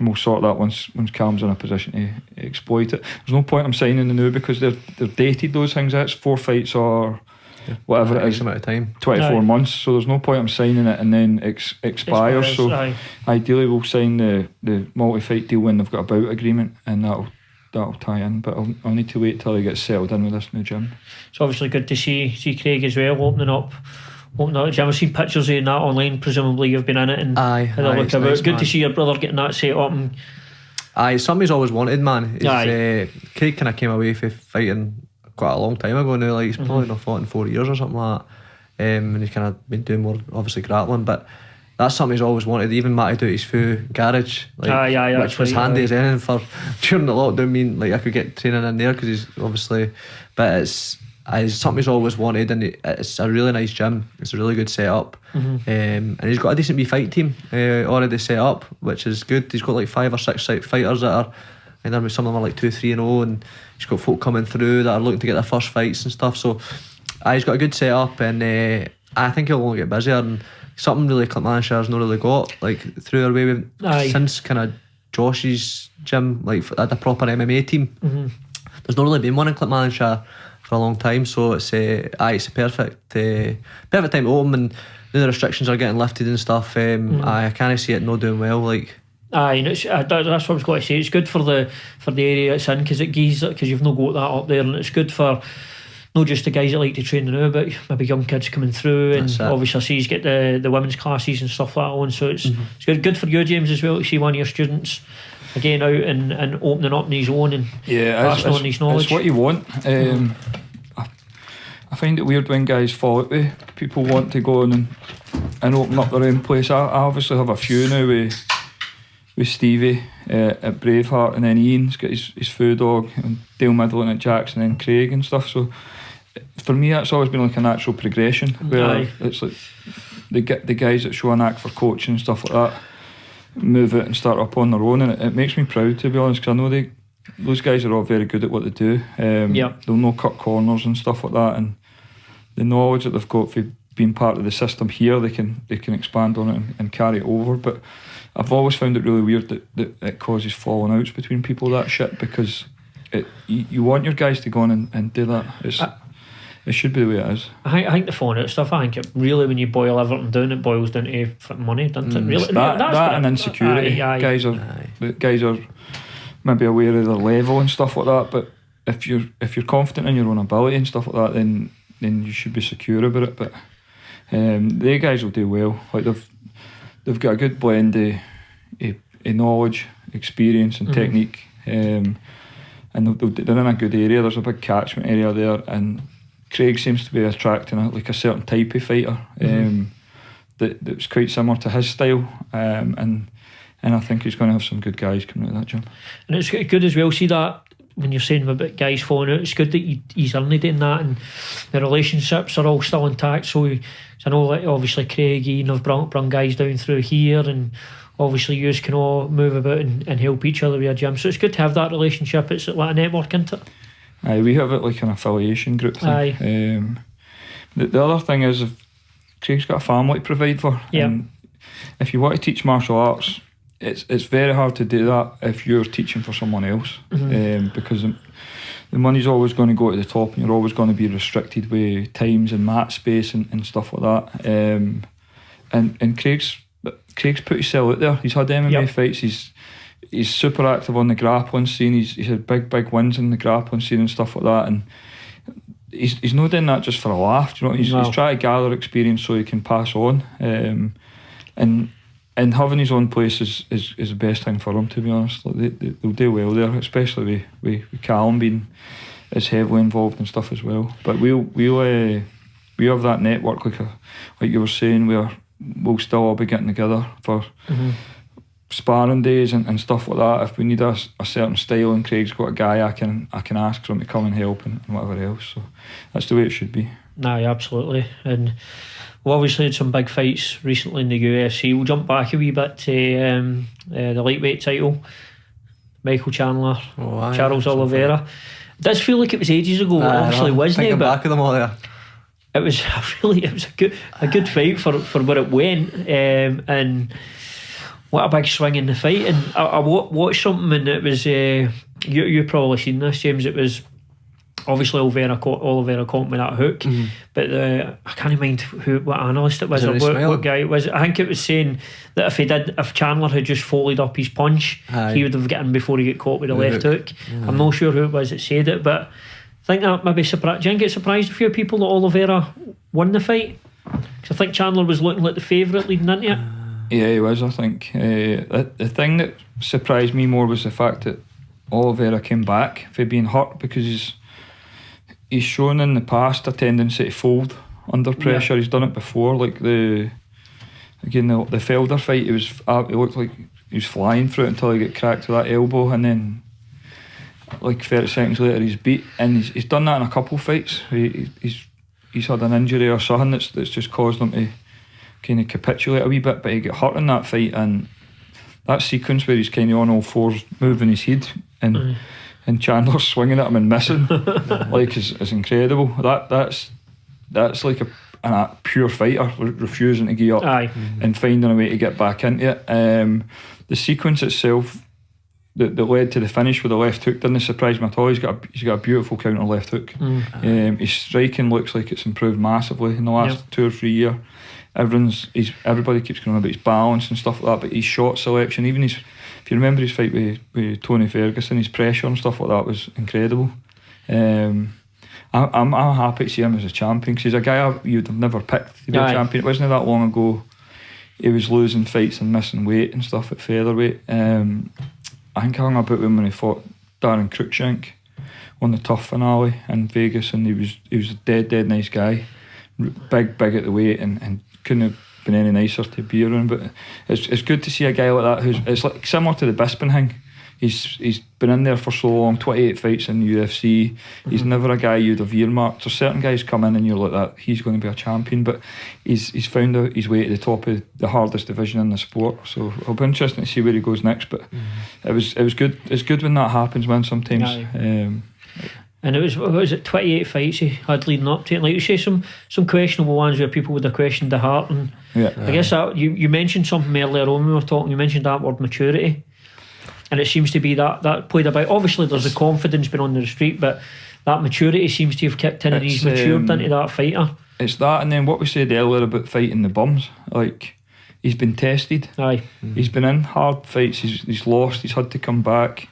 we'll sort that once Calum's in a position to exploit it. There's no point in signing the new because they're dated, those things. That's 4 fights or whatever it is, amount of time, 24 months. So there's no point in signing it and then expires. So ideally we'll sign the multi-fight deal when they've got a bout agreement, and that'll tie in. But I'll need to wait till he gets settled in with this new gym. It's obviously good to see Craig as well opening up the gym. I've seen pictures of that online. Presumably you've been in it and had a look about. It's good to see your brother getting that set up. And it's something he's always wanted, man. Craig kind of came away from fighting quite a long time ago now. Like he's probably not fought in 4 years or something like that. And he's kind of been doing more, obviously, grappling, but that's something he's always wanted. Even matted out his full garage, which was handy as anything for during the lockdown. I mean, like I could get training in there because he's obviously, but it's something he's always wanted, and it's a really nice gym. It's a really good setup, and he's got a decent wee fight team already set up, which is good. He's got like 5 or 6 fighters that are, and some of them are like 2-3-0, and he's got folk coming through that are looking to get their first fights and stuff. So he's got a good setup, and I think he'll only get busier. And something really Clintmanshire's not really got, like through their way since kind of Josh's gym, like at a proper MMA team. There's not really been one in Clintmanshire for a long time, so it's a perfect time to open, and the restrictions are getting lifted and stuff. I kind of see it not doing well, like. And that's what I was going to say. It's good for the area it's in because you've not got that up there, and it's good for not just the guys that like to train now, but maybe young kids coming through, and obviously I see he's get the women's classes and stuff like that on, so it's good for you, James, as well, to see one of your students again out and opening up on his own and passing on his knowledge. It's what you want. I find it weird when guys fall out with people want to go on and open up their own place. I obviously have a few now with Stevie at Braveheart, and then Ian's got his food dog, and Dale Middleton at Jackson, and Craig and stuff. So for me that's always been like a natural progression where it's like the guys that show a knack for coaching and stuff like that move out and start up on their own, and it makes me proud, to be honest, because I know those guys are all very good at what they do. They'll know cut corners and stuff like that, and the knowledge that they've got for being part of the system here, they can expand on it and carry it over. But I've always found it really weird that it causes falling outs between people, that shit, because you want your guys to go on and do that. It should be the way it is. I think the falling out stuff, I think it really, when you boil everything down, it boils down to money, doesn't it? Really, that and insecurity. Guys are maybe aware of their level and stuff like that, but if you're confident in your own ability and stuff like that, then you should be secure about it. But the guys will do well. Like they've got a good blend of knowledge, experience and technique, and they're in a good area. There's a big catchment area there, and Craig seems to be attracting a certain type of fighter that's quite similar to his style, and I think he's going to have some good guys coming out of that gym. And it's good as well, see that when you're saying about guys falling out, it's good that he's only doing that, and the relationships are all still intact. So I know, like, obviously Craig, Ian have brought guys down through here, and obviously you can all move about and help each other with a gym. So it's good to have that relationship. It's like a network, isn't it? Aye, we have it like an affiliation group thing. The other thing is, Craig's got a family to provide for. And if you want to teach martial arts, it's very hard to do that if you're teaching for someone else, because the money's always going to go to the top, and you're always going to be restricted with times and mat space and stuff like that. And Craig's put himself out there. He's had MMA fights. He's super active on the grappling scene. He's had big wins in the grappling scene and stuff like that. And he's not doing that just for a laugh. You know, he's trying to gather experience so he can pass on. And having his own place is the best thing for him, to be honest. Like they'll do well there, especially with Callum being as heavily involved and stuff as well. But we have that network, like you were saying, where we'll still all be getting together for sparring days and stuff like that. If we need a certain style, and Craig's got a guy I can ask for him to come and help and whatever else. So that's the way it should be. Aye, absolutely. And we obviously had some big fights recently in the UFC. We'll jump back a wee bit to the lightweight title. Michael Chandler, Charles Oliveira. It does feel like it was ages ago. It obviously wasn't it? Back of them all there. it was a good fight for where it went, and what a big swing in the fight. And I watched something, and it was you probably seen this, James. It was obviously Oliveira caught me that hook, but I can't mind what analyst it was or what guy it was. I think it was saying that if Chandler had just followed up his punch, he would have gotten before he got caught with the left hook. I'm not sure who it was that said it, but I think that maybe surprised. Didn't get surprised a few people that Oliveira won the fight, because I think Chandler was looking like the favourite leading into it. Yeah, he was. I think the thing that surprised me more was the fact that Oliveira came back for being hurt, because he's shown in the past a tendency to fold under pressure. He's done it before, like the Felder fight. He looked like he was flying through it until he got cracked with that elbow, and then like 30 seconds later he's beat. And he's done that in a couple of fights. He's had an injury or something that's just caused him to kind of capitulate a wee bit, but he got hurt in that fight, and that sequence where he's kind of on all fours moving his head and Chandler's swinging at him and missing like is incredible. That's like a pure fighter refusing to give up and finding a way to get back into it. The sequence itself that led to the finish with the left hook didn't surprise me at all. He's got a beautiful counter left hook. His striking looks like it's improved massively in the last 2 or 3 years. Everybody keeps going on about his balance and stuff like that, but his shot selection, even if you remember his fight with Tony Ferguson, his pressure and stuff like that was incredible. I'm happy to see him as a champion, because he's a guy you'd have never picked to be a champion. It wasn't that long ago he was losing fights and missing weight and stuff at featherweight. I think I hung about with him when he fought Darren Cruikshank on the Tough finale in Vegas, and he was a dead nice guy, big at the weight, and couldn't have been any nicer to be around. But it's good to see a guy like that it's like similar to the Bisping thing. He's been in there for so long, 28 fights in the UFC. He's never a guy you'd have earmarked. There's certain guys come in and you're like that, he's going to be a champion, but he's found out his way to the top of the hardest division in the sport. So it'll be interesting to see where he goes next. But it was good. It's good when that happens, man. Sometimes. And it was 28 fights he had leading up to it. Like you say, some questionable ones where people would have questioned the heart. And I guess that you mentioned something earlier on when we were talking. You mentioned that word maturity, and it seems to be that played about. Obviously, there's the confidence been on the street, but that maturity seems to have kicked in, and he's matured into that fighter. It's that, and then what we said earlier about fighting the bums, like he's been tested. He's been in hard fights. He's lost. He's had to come back.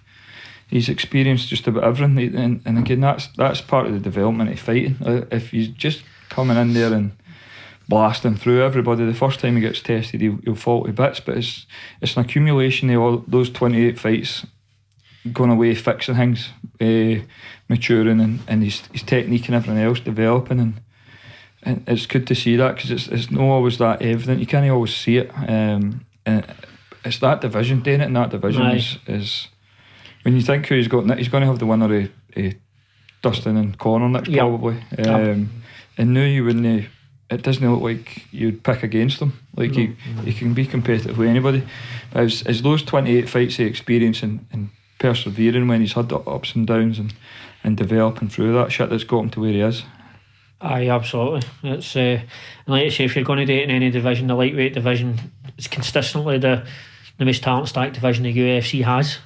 He's experienced just about everything, and again, that's part of the development of fighting. If he's just coming in there and blasting through everybody, the first time he gets tested, he'll fall to bits. But it's an accumulation of all those 28 fights, going away, fixing things, maturing, and his technique and everything else developing, and it's good to see that, because it's not always that evident. You can't always see it, and it's that division. Doing it in that division is. When you think who he's going to have the winner of Dustin and Conor next, probably. And now you wouldn't. It doesn't look like you'd pick against him. Like he can be competitive with anybody. As those 28 fights of experience and persevering when he's had the ups and downs and developing through that shit that's got him to where he is. Aye, absolutely. It's and like I say, if you're going to do it in any division, the lightweight division is consistently the most talent stacked division the UFC has.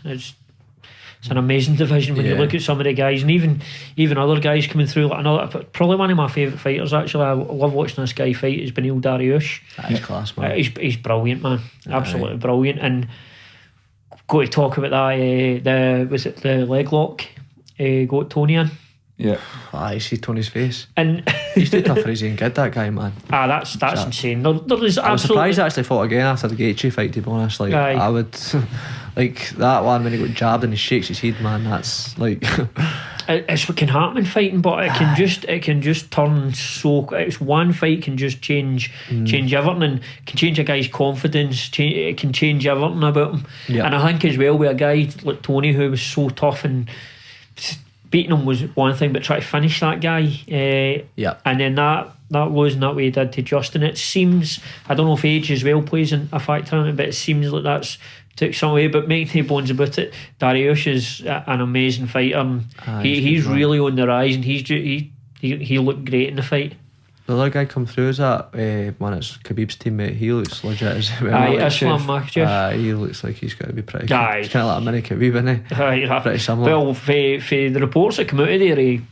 It's an amazing division when you look at some of the guys, and even other guys coming through. Like probably one of my favourite fighters, actually. I love watching this guy fight. Is Beneil Dariush. He's class, man. He's brilliant, man. Absolutely brilliant. And got to talk about that. Was it the leg lock? Got Tony in. Yeah. I see Tony's face. And he's too tough for his own kid, that guy, man. That's insane. There is I was surprised he actually fought again after the Gaethje fight, to be honest. Like, I would like that one when he got jabbed and he shakes his head, man. That's like it's what can happen in fighting, but it can just turn so. It's one fight can just change everything, and can change a guy's confidence. It can change everything about him. And I think as well with a guy like Tony, who was so tough, and beating him was one thing, but try to finish that guy, and then that losing that way he did to Justin, it seems, I don't know if age as well plays a factor in it, but it seems like that's took some away. But make no bones about it, Dariush is an amazing fighter, and he's really on the rise, and he looked great in the fight. The other guy come through, is that man, it's Khabib's teammate. He looks legit as well. Aye, Islam Makhachev. He looks like he's got to be pretty Aye. He's kind of like a mini Khabib, isn't he? Aye, Pretty similar. Well, for the reports that come out of there, he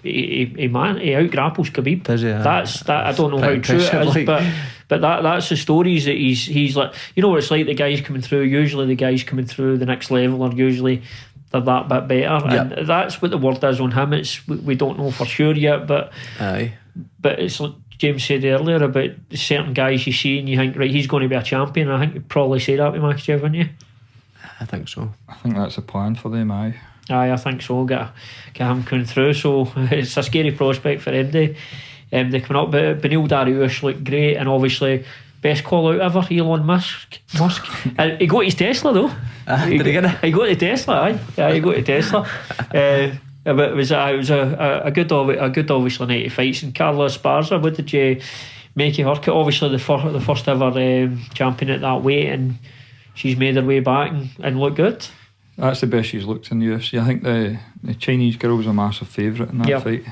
out-grapples Khabib. Does he? That I don't know how Pretty true it is, impressive, but that's the stories that he's like. You know what it's like, the guys coming through. Usually the guys coming through the next level are usually they're that bit better, and that's what the word is on him. It's we don't know for sure yet, but it's like James said earlier about certain guys you see and you think, right, he's going to be a champion. I think you'd probably say that with Makhachev, wouldn't you? I think so. I think that's the plan for them. Aye, I think so. Get him coming through. So it's a scary prospect for him. They coming up, but Beneil Dariush looked great, and obviously best call out ever, Elon Musk. And he got his Tesla though. Did he get it? He got the Tesla. Aye, yeah, he got the Tesla. But it was a good obviously night of fights. And Carla Esparza, what did you make of her? Obviously the first ever champion at that weight, and she's made her way back and looked good. That's the best she's looked in the UFC. I think the Chinese girl was a massive favourite in that fight.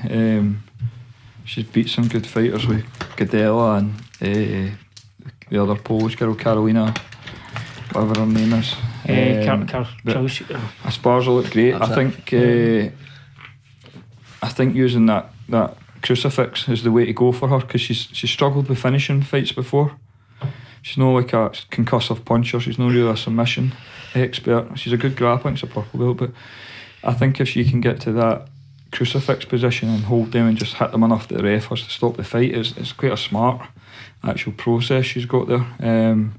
She's beat some good fighters with Gadela and the other Polish girl, Karolina, whatever her name is. Esparza looked great. I think using that crucifix is the way to go for her, because she's struggled with finishing fights before. She's not like a concussive puncher. She's not really a submission expert. She's a good grappling, she's a purple belt, but I think if she can get to that crucifix position and hold them and just hit them enough that the ref has to stop the fight, it's quite a smart actual process she's got there. And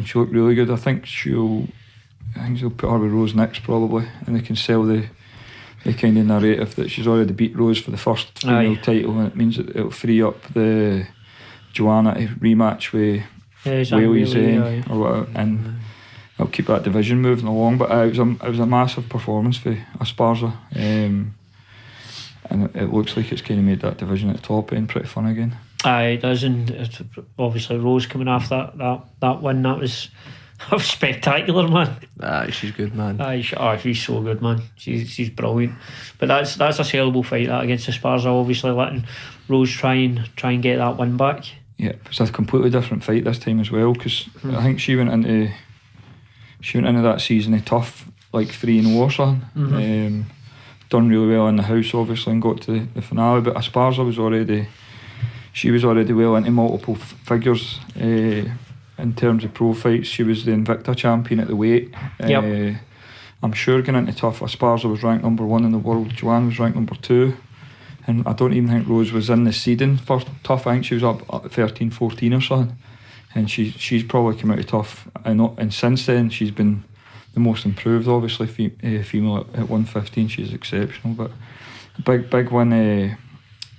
she looked really good. I think she'll put her with Rose next probably, and they can sell the kind of narrative that she's already beat Rose for the first female title, and it means that it'll free up the Joanna rematch with Whaley Zhang or whatever, and it'll keep that division moving along. But it was a massive performance for Esparza, and it looks like it's kind of made that division at the top end pretty fun again. Aye, it does, and obviously Rose coming off that win, that was spectacular, man. Aye, she's good, man. She's so good, man. She's brilliant. But that's a sellable fight, that, against Esparza, obviously letting Rose try and get that win back. Yeah, it's a completely different fight this time as well, because I think she went into that season of tough, like 3-0 or something. Done really well in the house, obviously, and got to the finale. But Esparza was already well into multiple figures in terms of pro fights. She was the Invicta champion at the weight. I'm sure going into tough, Esparza was ranked number 1 in the world. Joanne was ranked number 2. And I don't even think Rose was in the seeding for tough. I think she was up at 13, 14 or something. And she's probably come out of tough. And since then, she's been the most improved, obviously, female at 115. She's exceptional. But a big win.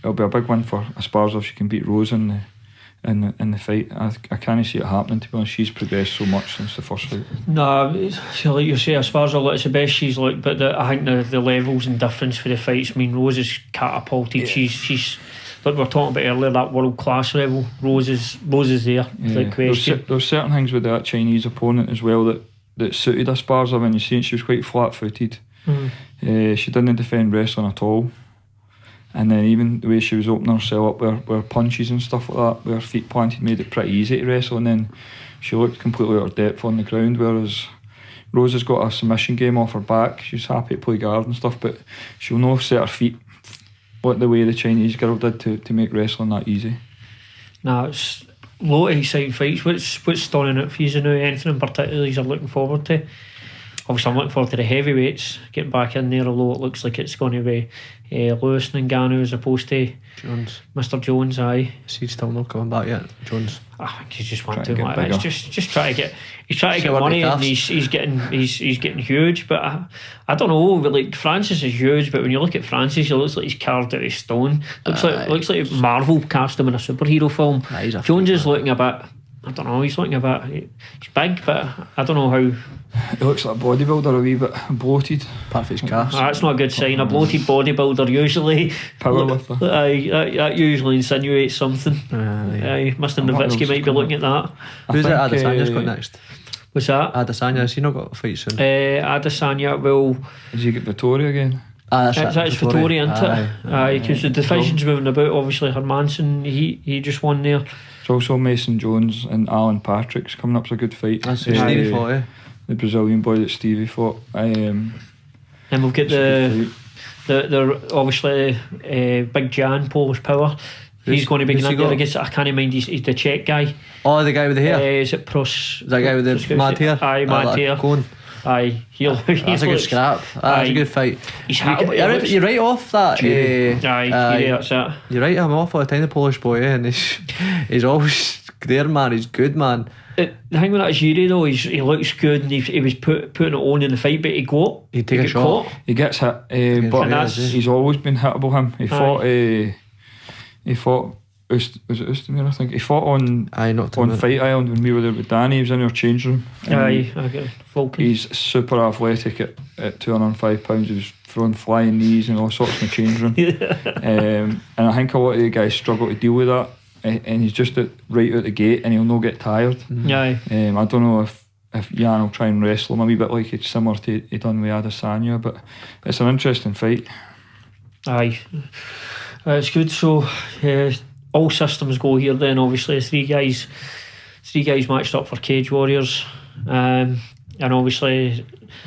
It'll be a big win for Esparza if she can beat Rose in the fight. I can't see it happening, to be honest. She's progressed so much since the first fight. No, like you say, Esparza, it's the best she's looked, but I think the levels and difference for the fights. I mean, Rose is catapulted. Yeah. She's like we were talking about earlier, that world class level. Rose is there. Yeah. There's certain things with that Chinese opponent as well that suited Esparza. When you see it, she was quite flat footed. She didn't defend wrestling at all. And then even the way she was opening herself up with punches and stuff like that, with her feet planted, made it pretty easy to wrestle. And then she looked completely out of depth on the ground, whereas Rose has got a submission game off her back. She's happy to play guard and stuff, but she'll not set her feet the way the Chinese girl did to make wrestling that easy. Nah, it's a lot of exciting fights. What's stunning out for you now? Anything in particular you're looking forward to? Obviously, I'm looking forward to the heavyweights getting back in there, although it looks like it's going to be Lewis and Ngannou as opposed to Jones. Mr. Jones. Aye, is he still not coming back yet, Jones? I think he's just wanting to like it's just trying to get. He's trying to get money, and he's getting huge. But I don't know. Like Francis is huge, but when you look at Francis, he looks like he's carved out of stone. Looks like Marvel cast him in a superhero film. Jones is looking a bit. I don't know, he's looking a bit. He's big, but I don't know how. He looks like a bodybuilder, a wee bit bloated. Part of his cast. That's not a good sign. A bloated bodybuilder usually. Powerlifter. That usually insinuates something. Mr. Nowitzki might be looking at that. Who's it Adesanya's got next? What's that? Adesanya, has he not got a fight soon? Adesanya will. Does he get Vittoria again? That's Vittori, isn't it? Aye, because the division's moving about. Obviously, Hermansen, he just won there. There's also Mason Jones and Alan Patrick's coming up. It's a good fight. That's Stevie fought, the Brazilian boy that Stevie fought. And we've got the obviously Big Jan, Polish Power. He's going to be going there against, I can't mind, he's the Czech guy. Oh, the guy with the hair? Is it Pros? Is that guy with the mad hair? Aye, mad hair. Aye, that's a good scrap. That's a good fight. You're right off that. That's it. You're right, I'm off all the time, the Polish boy, and he's always there, man. He's good, man. The thing with that Jiri though, he looks good, and he was putting it on in the fight, but he'd take a shot. Caught. He gets hit, but he's always been hittable. Him. He fought. Was it Ustamir? I think he fought on Fight Island when we were there with Danny. He was in our change room. He's super athletic at 205 pounds. He was throwing flying knees and all sorts in the change room. And I think a lot of the guys struggle to deal with that. And he's just right out the gate, and he'll not get tired. I don't know if Jan will try and wrestle him a wee bit like it's similar to he done with Adesanya, but it's an interesting fight. Aye, it's good. So all systems go here. Then obviously three guys matched up for Cage Warriors, and obviously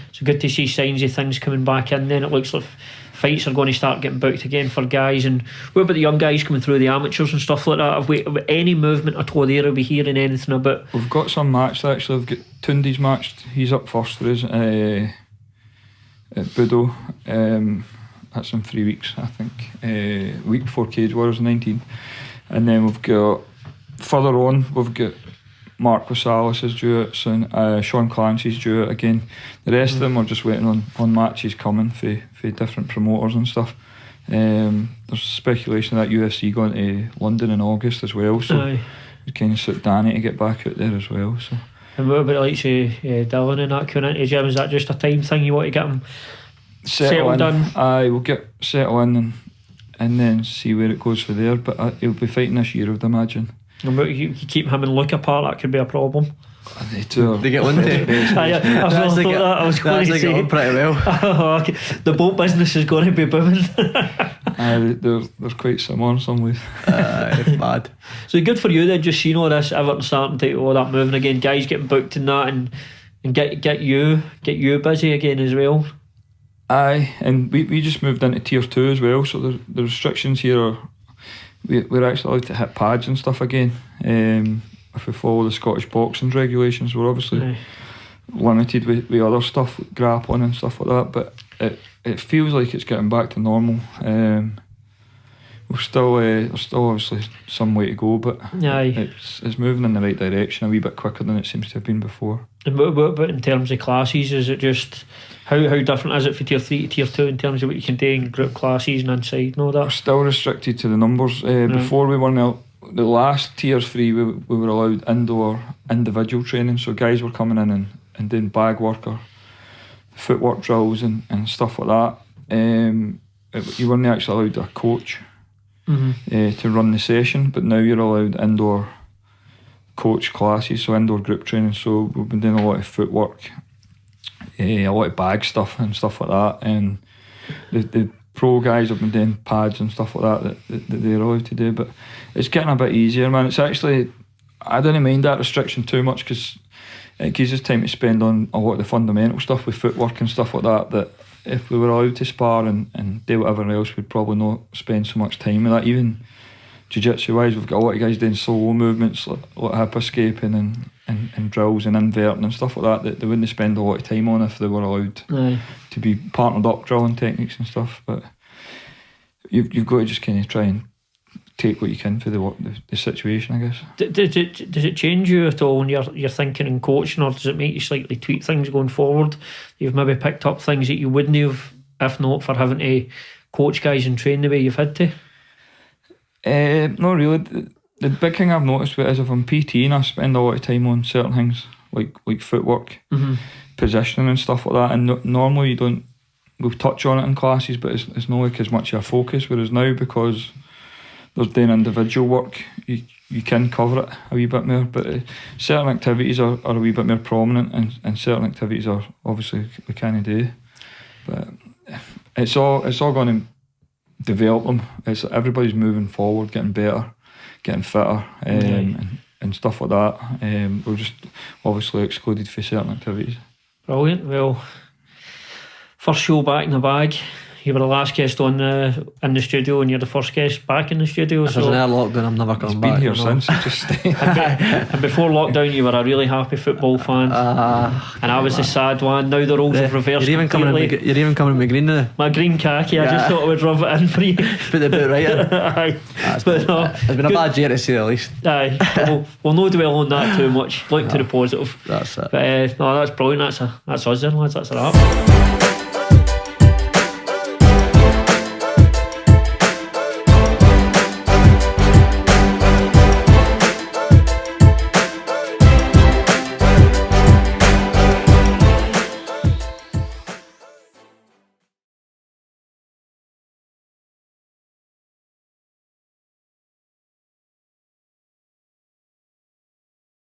it's good to see signs of things coming back in. Then it looks like fights are going to start getting booked again for guys. And what about the young guys coming through, the amateurs and stuff like that? Have we any movement at all there? Are we hearing anything about? We've got some matched actually. We've got Tundi's matched. He's up first for us at Budo. That's in 3 weeks, I think. Week before Cage Warriors, 19th. And then we've got further on, we've got Mark Rosales is due it soon. Sean Clancy's due it again. The rest of them are just waiting on matches coming for different promoters and stuff. There's speculation that UFC going to London in August as well, so we kind of suit Danny to get back out there as well. So. And what about like Dylan and that coming into gym? Is that just a time thing? You want to get him settled in? Aye, we'll get settled in and then see where it goes from there. But he'll be fighting this year, I would imagine. And you keep him and Luke apart, that could be a problem. They do. They get one day. I was going to say pretty well. The boat business is going to be booming. They're quite similar in some ways. Mad. So good for you then, just seeing all this Everton starting to all that moving again, guys getting booked in that, and get you busy again as well. Aye, and we just moved into tier 2 as well, so the restrictions here are we're actually allowed to hit pads and stuff again. If we follow the Scottish boxing regulations, we're obviously limited with other stuff, like grappling and stuff like that, but it feels like it's getting back to normal. There's still obviously some way to go, but it's moving in the right direction a wee bit quicker than it seems to have been before. And what about in terms of classes? Is it just how different is it for tier 3 to tier 2 in terms of what you can do in group classes and inside and all that? We're still restricted to the numbers. Before we were the last tier 3, we were allowed indoor individual training, so guys were coming in and doing bag work or footwork drills and stuff like that. You weren't actually allowed a coach to run the session, but now you're allowed indoor coach classes, so indoor group training. So we've been doing a lot of footwork, a lot of bag stuff and stuff like that, and the pro guys have been doing pads and stuff like that they're allowed to do. But it's getting a bit easier, man. It's actually, I don't mind that restriction too much, because it gives us time to spend on a lot of the fundamental stuff with footwork and stuff like that if we were allowed to spar and do whatever else, we'd probably not spend so much time with that. Even jiu-jitsu wise, we've got a lot of guys doing solo movements like hip escaping and drills and inverting and stuff like that they wouldn't spend a lot of time on if they were allowed to be partnered up drilling techniques and stuff. But you've got to just kind of try and take what you can for the situation, I guess. Does it change you at all when you're thinking and coaching, or does it make you slightly tweak things going forward? You've maybe picked up things that you wouldn't have if not for having to coach guys and train the way you've had to? Not really. The big thing I've noticed is if I'm PTing, I spend a lot of time on certain things like footwork, positioning and stuff like that, and normally we'll touch on it in classes, but it's not like as much of a focus, whereas now, because there's doing individual work, you can cover it a wee bit more, but certain activities are a wee bit more prominent, and certain activities are obviously we can't do. But it's all going to develop them. It's everybody's moving forward, getting better, getting fitter, and stuff like that. We're just obviously excluded for certain activities. Brilliant. Well, first show back in the bag. You were the last guest on in the studio, and you're the first guest back in the studio. If there's another lockdown, I'm never coming back. Been here since. Just and before lockdown, you were a really happy football fan, and I was the sad one. Now the roles have reversed. You're even coming in my green now. My green khaki. I just thought I would rub it in for you. Put the boot right in. Aye. It's been a bad year to say the least. Aye. We'll not dwell on that too much. Look to the positive. That's it. But no, that's brilliant. That's us then, lads. That's a wrap.